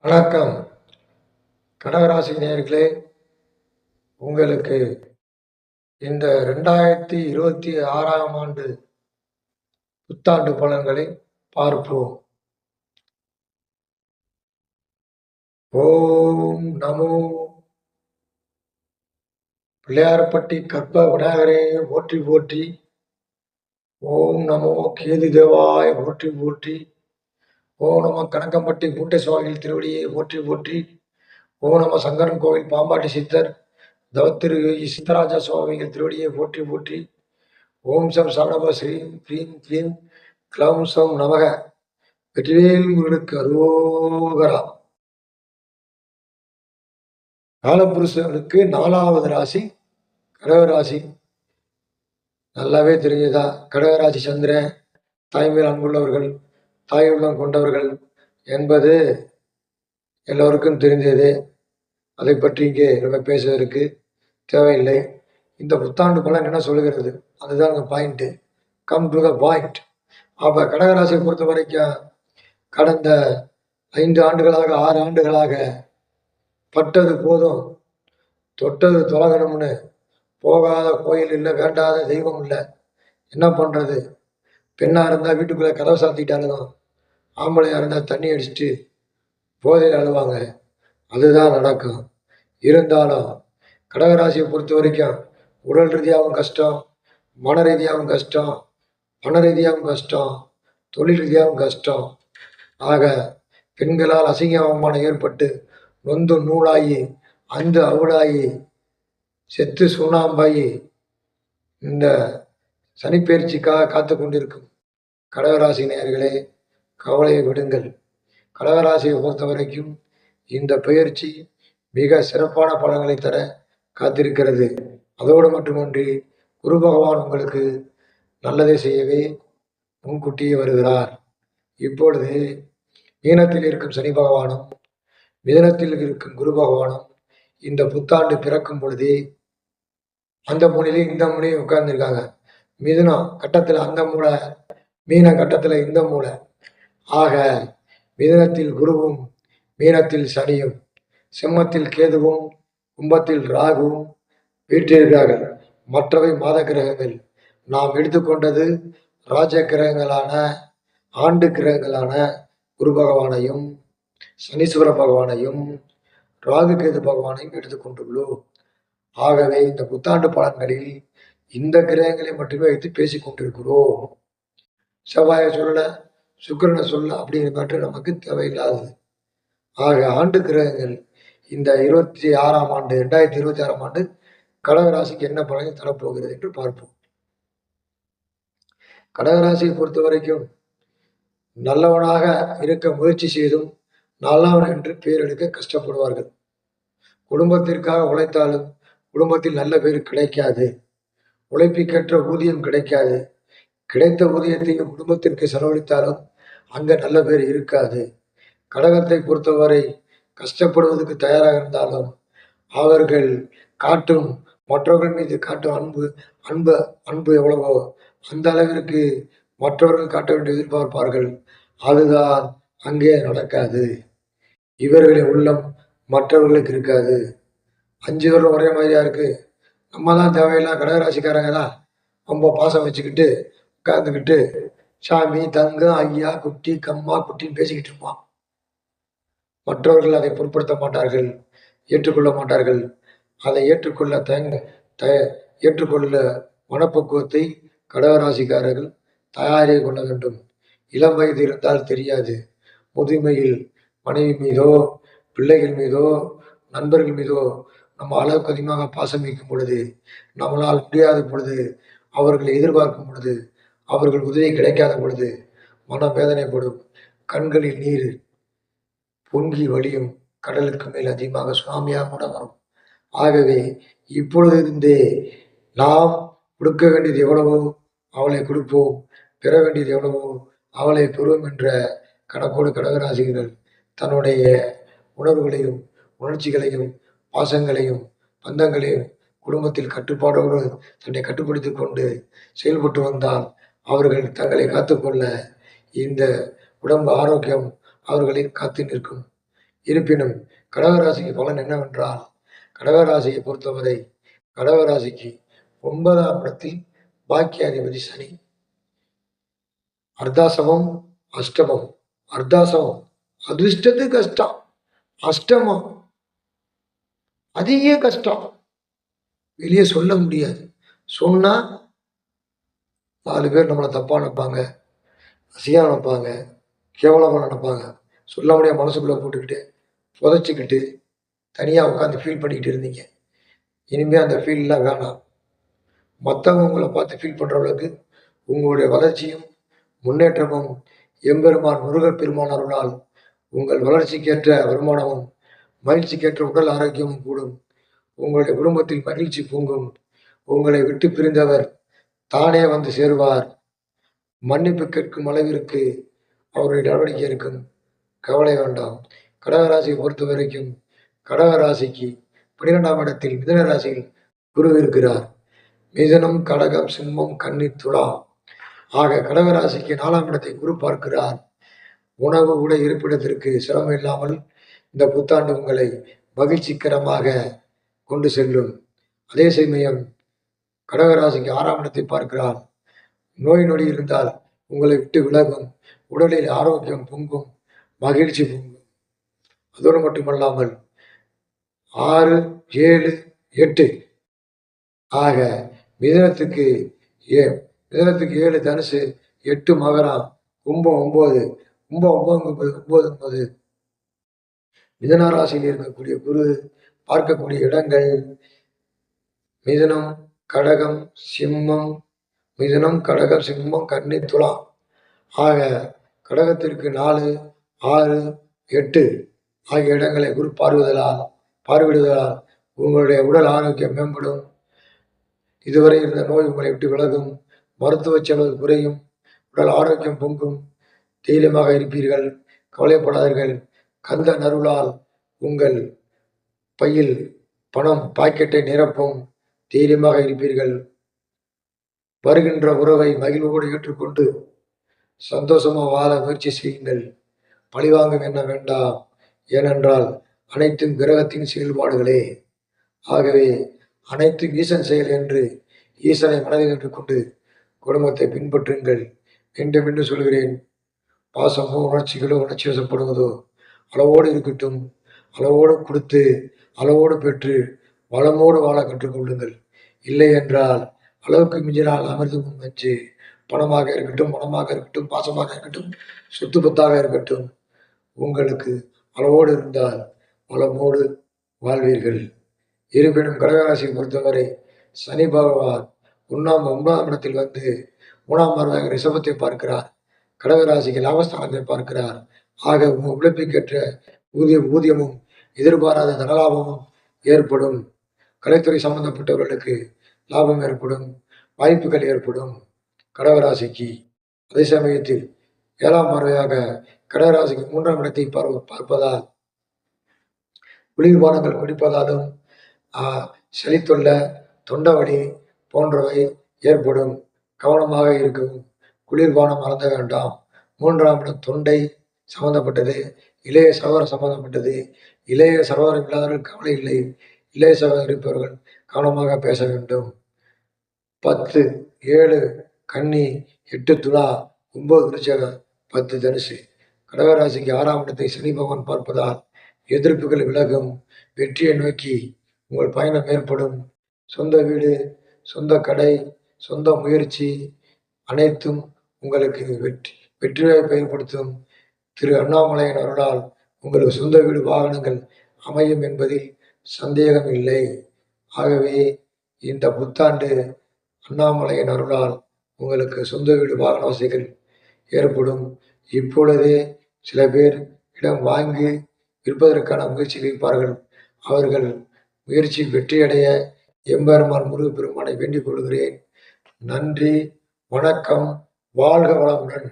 வணக்கம் கடகராசி நேயர்களே, உங்களுக்கு இந்த 2026ஆம் ஆண்டு புத்தாண்டு பலன்களை பார்ப்போம். ஓம் நமோ பிள்ளையார்பட்டி கற்ப விநாயகரே போற்றி போற்றி. ஓம் நமோ கேது தேவாய போற்றி போற்றி. ஓம் நம கனகம்பட்டி மூட்டை சுவாமிகள் திருவடியை போற்றி போற்றி. ஓம் நம சங்கரன் கோவில் பாம்பாட்டி சித்தர் தவத்திரு சித்தராஜா சுவாமிகள் திருவடியை போற்றி போற்றி. ஓம் சம் சரணப ஸ்ரீம் க்ரீம் க்ளீம் க்ளௌம் சம் நமக. வெற்றிவேல் முருகனுக்கு அரோகரா. காலபுருஷனுக்கு 4வது ராசி கடகராசி. நல்லாவே தெரிஞ்சதா? கடகராசி சந்திரன் தாய்மேல் அன்புள்ளவர்கள், தாய் உள்ளம் கொண்டவர்கள் என்பது எல்லோருக்கும் தெரிந்தது. அதை பற்றி இங்கே நம்ம பேசுவதற்கு தேவையில்லை. இந்த புத்தாண்டு பலன் என்ன சொல்லுகிறது, அதுதான் அந்த point. Come to the point. அப்போ கடகராசியை பொறுத்த வரைக்கும் கடந்த 5 ஆண்டுகளாக 6 ஆண்டுகளாக பட்டது போதும் தொட்டது தொலகணும்னு போகாத கோயில் இல்லை, வேண்டாத தெய்வம் இல்லை. என்ன பண்ணுறது? பெண்ணாக இருந்தால் வீட்டுக்குள்ளே கதவை சாத்திட்டாலும், ஆம்பளையாக இருந்தால் தண்ணி அடிச்சுட்டு போதையில் அழுவாங்க. அதுதான் நடக்கும். இருந்தாலும் கடகராசியை பொறுத்த வரைக்கும் உடல் ரீதியாகவும் கஷ்டம், மன ரீதியாகவும் கஷ்டம், பண ரீதியாகவும் கஷ்டம், தொழில் ரீதியாகவும் கஷ்டம். ஆக பெண்களால் அசிங்க அவமானம் ஏற்பட்டு நொந்து நூலாகி அந்து அவுளாகி செத்து சுண்ணாம்பாகி இந்த சனிப்பெயர்ச்சிக்காக காத்து கொண்டிருக்கும் கடகராசி நேயர்களே, கவலையை விடுங்கள். கடகராசியை பொறுத்த வரைக்கும் இந்த பெயர்ச்சி மிக சிறப்பான பலன்களை தர காத்திருக்கிறது. அதோடு மட்டுமன்றி குரு பகவான் உங்களுக்கு நல்லதை செய்யவே முன்கூட்டியே வருகிறார். இப்பொழுது மீனத்தில் இருக்கும் சனி பகவானும் மிதனத்தில் இருக்கும் குரு பகவானும் இந்த புத்தாண்டு பிறக்கும் பொழுதே அந்த மூலையிலே இந்த மூலையும் உட்கார்ந்துருக்காங்க. மிதுனம் கட்டத்தில் அந்த மூலை, மீன கட்டத்தில் இந்த மூலை. ஆக மிதனத்தில் குருவும் மீனத்தில் சனியும் சிம்மத்தில் கேதுவும் கும்பத்தில் ராகுவும் வீற்றிருக்கிறார்கள். மற்றவை மாத கிரகங்கள். நாம் எடுத்துக்கொண்டது ராஜ கிரகங்களான ஆண்டு கிரகங்களான குரு பகவானையும் சனீஸ்வர பகவானையும் ராகு கேது பகவானையும் எடுத்துக்கொண்டுள்ளோம். ஆகவே இந்த புத்தாண்டு பலன்களில் இந்த கிரகங்களை மட்டுமே வைத்து பேசிக் கொண்டிருக்கிறோம். செவ்வாயை சொல்லல, சுக்கிரனை சொல்லல அப்படிங்கிற மாற்றம் நமக்கு தேவையில்லாதது. ஆக ஆண்டு கிரகங்கள் இந்த 2026ஆம் ஆண்டு கடகராசிக்கு என்ன பலனை தரப்போகிறது என்று பார்ப்போம். கடகராசியை பொறுத்த வரைக்கும் நல்லவனாக இருக்க முயற்சி செய்தும் நல்லவன் என்று பெயர் எடுக்க கஷ்டப்படுவார்கள். குடும்பத்திற்காக உழைத்தாலும் குடும்பத்தில் நல்ல பேர் கிடைக்காது. உழைப்புக்கேற்ற ஊதியம் கிடைக்காது. கிடைத்த ஊதியத்தையும் குடும்பத்திற்கு செலவழித்தாலும் அங்க நல்ல பேர் இருக்காது. கடகத்தை பொறுத்தவரை கஷ்டப்படுவதற்கு தயாராக இருந்தாலும் அவர்கள் காட்டும் மற்றவர்கள் மீது காட்டும் அன்பு எவ்வளவோ அந்த அளவிற்கு மற்றவர்கள் காட்ட வேண்டிய எதிர்பார்ப்பார்கள். அதுதான் அங்கே நடக்காது. இவர்களின் உள்ளம் மற்றவர்களுக்கு இருக்காது. 5 பேரும் ஒரே மாதிரியா இருக்கு. நம்ம தான் தேவையில்லாம் கடகராசிக்காரங்க தான் ரொம்ப பாசம் வச்சுக்கிட்டு உட்கார்ந்துக்கிட்டு சாமி தங்கம் ஐயா குட்டி கம்மா குட்டின்னு பேசிக்கிட்டு இருப்பான். மற்றவர்கள் அதை பொருட்படுத்த மாட்டார்கள், ஏற்றுக்கொள்ள மாட்டார்கள். அதை ஏற்றுக்கொள்ள மனப்பக்குவத்தை கடகராசிக்காரர்கள் தயாரே கொள்ள வேண்டும். இளம் வயது இருந்தால் தெரியாது. முதுமையில் மனைவி மீதோ பிள்ளைகள் மீதோ நண்பர்கள் மீதோ நம்ம அளவுக்கு அதிகமாக பாசம் வைக்கும் பொழுது, நம்மளால் முடியாத பொழுது, அவர்களை எதிர்பார்க்கும் பொழுது, அவர்கள் உதவி கிடைக்காத பொழுது மன வேதனைப்படும். கண்களில் நீர் பொங்கி வழியும். கடலுக்கு மேல் அதிகமாக சுனாமியாக கூட வரும். ஆகவே இப்பொழுது இருந்தே நாம் கொடுக்க வேண்டியது எவ்வளவோ அவளை கொடுப்போம், பெற வேண்டியது எவ்வளவோ அவளை பெறுவோம் என்ற கணக்கோடு கடகராசிகள் தன்னுடைய உணர்வுகளையும் உணர்ச்சிகளையும் பாசங்களையும் பந்தங்களையும் குடும்பத்தில் கட்டுப்பாடோடு தன்னை கட்டுப்படுத்திக் கொண்டு செயல்பட்டு வந்தால் அவர்கள் தங்களை காத்துக்கொள்ள இந்த உடம்பு ஆரோக்கியம் அவர்களை காத்து நிற்கும். இருப்பினும் கடகராசிக்கு பலன் என்னவென்றால், கடகராசியை பொறுத்தவரை கடகராசிக்கு 9ஆம் இடத்தில் பாக்கியாதிபதி சனி. அர்த்தாசமம், அஷ்டமம். அர்த்தாசமம் அதிர்ஷ்டத்து கஷ்டம், அஷ்டமம் அதிக கஷ்டம், வெளியே சொல்ல முடியாது. சொன்னா 4 பேர் நம்மளை தப்பா நினைப்பாங்க, அசியா நினைப்பாங்க, கேவலமாக நினைப்பாங்க. சொல்ல முடியாத மனசுக்குள்ளே போட்டுக்கிட்டு புதைச்சிக்கிட்டு தனியாக உட்காந்து ஃபீல் பண்ணிக்கிட்டு இருந்தீங்க. இனிமேல் அந்த ஃபீல்லாம் வேணாம். மற்றவங்க உங்களை பார்த்து ஃபீல் பண்ணுற அளவுக்கு உங்களுடைய வளர்ச்சியும் முன்னேற்றமும் எம்பெருமான் முருகப் பெருமான் அருளால் உங்கள் வளர்ச்சிக்கேற்ற வருமானமும் மகிழ்ச்சிக்கேற்ற உடல் ஆரோக்கியமும் கூடும். உங்களுடைய குடும்பத்தில் மகிழ்ச்சி பொங்கும். உங்களை விட்டு பிரிந்தவர் தானே வந்து சேருவார். மன்னிப்பு கேட்கும் அளவிற்கு அவருடைய நடவடிக்கை இருக்கும். கவலை வேண்டாம். கடகராசியை பொறுத்த வரைக்கும் கடகராசிக்கு 12ஆம் இடத்தில் மிதுன ராசியில் குரு இருக்கிறார். மிதுனம், கடகம், சிம்மம், கன்னி, துலா ஆக கடகராசிக்கு 4ஆம் இடத்தை குரு பார்க்கிறார். உணவு உடை இருப்பிடத்திற்கு சிரமம் இல்லாமல் இந்த புத்தாண்டு உங்களை மகிழ்ச்சிகரமாக கொண்டு செல்லும். அதே சமயம் கடகராசிக்கு 6ஆம் இடத்தை பார்க்கிறார். நோய் நொடி இருந்தால் உங்களை விட்டு விலகும். உடலில் ஆரோக்கியம் பொங்கும், மகிழ்ச்சி பொங்கும். அதோடு மட்டுமல்லாமல் 6, 7, 8 ஆக மிதனத்துக்கு 7 தனுசு, 8 மகரம், கும்பம் 9. கும்பம் 9 மிதன ராசியில் இருக்கக்கூடிய குரு பார்க்கக்கூடிய இடங்கள் மிதுனம், கடகம், சிம்மம். மிதுனம், கடகம், சிம்மம், கன்னி, துலா ஆக கடகத்திற்கு 4, 6, 8 ஆகிய இடங்களை குரு பார்வையிடுவதால் உங்களுடைய உடல் ஆரோக்கியம் மேம்படும். இதுவரை இருந்த நோய் உங்களை விட்டு விலகும். மருத்துவ செலவு குறையும். உடல் ஆரோக்கியம் பொங்கும். தைரியமாக இருப்பீர்கள். கவலைப்படாதீர்கள். கந்த நருளால் உங்கள் பையில் பணம் பாக்கெட்டை நிரப்பும். தைரியமாக இருப்பீர்கள். வருகின்ற உறவை மகிழ்வோடு ஏற்றுக்கொண்டு சந்தோஷமாக வாழ முயற்சி செய்யுங்கள். பழிவாங்கும் என்ன வேண்டாம். ஏனென்றால் அனைத்தும் கிரகத்தின் செயல்பாடுகளே. ஆகவே அனைத்தும் ஈசன் செயல் என்று ஈசனை மனதில் ஏற்றுக்கொண்டு குடும்பத்தை பின்பற்றுங்கள். மீண்டும் மீண்டும் சொல்கிறேன், பாசமோ உணர்ச்சிகளோ உணர்ச்சி வசப்படுவதோ அளவோடு இருக்கட்டும். அளவோடு கொடுத்து அளவோடு பெற்று வளமோடு வாழ கற்றுக்கொள்ளுங்கள். இல்லை என்றால் அளவுக்கு மிஞ்சினால் அமிர்தமும் நஞ்சு. பணமாக இருக்கட்டும், மனமாக இருக்கட்டும், பாசமாக இருக்கட்டும், சொத்து பத்தாக இருக்கட்டும், உங்களுக்கு அளவோடு இருந்தால் வளமோடு வாழ்வீர்கள். இருப்பினும் கடகராசியை பொறுத்தவரை சனி பகவான் 9ஆம் இடத்தில் வந்து 3ஆம் பார்வையாக ரிஷபத்தை பார்க்கிறார். கடகராசிக்கு லாபஸ்தானத்தை பார்க்கிறார். ஆக உங்கள் உழைப்புக்கேற்ற ஊதியமும் எதிர்பாராத தனலாபமும் ஏற்படும். கலைத்துறை சம்பந்தப்பட்டவர்களுக்கு லாபம் ஏற்படும், வாய்ப்புகள் ஏற்படும் கடகராசிக்கு. அதே சமயத்தில் 7ஆம் பார்வையாக கடகராசிக்கு 3ஆம் இடத்தை பார்ப்பதால் குளிர்பானங்கள் குடிப்பதாலும் செழித்தொல்ல, தொண்டவலி போன்றவை ஏற்படும். கவனமாக இருக்கவும். குளிர்பானம் மறந்த வேண்டாம். 3ஆம் இடம் தொண்டை சம்பந்தப்பட்டது, இளைய சகோதரம் சம்பந்தப்பட்டது. இளைய சகோதரம் இல்லாதவர்கள் கவலை இல்லை. இளைய சகோதரம் இருப்பவர்கள் கவனமாக பேச வேண்டும். 10, 7 கன்னி, 8 துலா, 9 விருச்சகம், 10 தனுசு. கடகராசிக்கு 6ஆம் இடத்தை சனி பகவான் பார்ப்பதால் எதிர்ப்புகள் விலகும். வெற்றியை நோக்கி உங்கள் பயணம் ஏற்படும். சொந்த வீடு, சொந்த கடை, சொந்த முயற்சி அனைத்தும் உங்களுக்கு வெற்றி வாய்ப்பை ஏற்படுத்தும். திரு அண்ணாமலையின் அருளால் உங்களுக்கு சொந்த வீடு, வாகனங்கள் அமையும் என்பதில் சந்தேகம் இல்லை. ஆகவே இந்த புத்தாண்டு அண்ணாமலையின் அருளால் உங்களுக்கு சொந்த வீடு, வாகன வசதிகள் ஏற்படும். இப்பொழுதே சில பேர் இடம் வாங்கி விற்பதற்கான முயற்சியில் இருப்பார்கள். அவர்கள் முயற்சி வெற்றியடைய எம்பெருமான் முருகப்பெருமானை வேண்டிக் கொள்கிறேன். நன்றி, வணக்கம், வாழ்க வளமுடன்.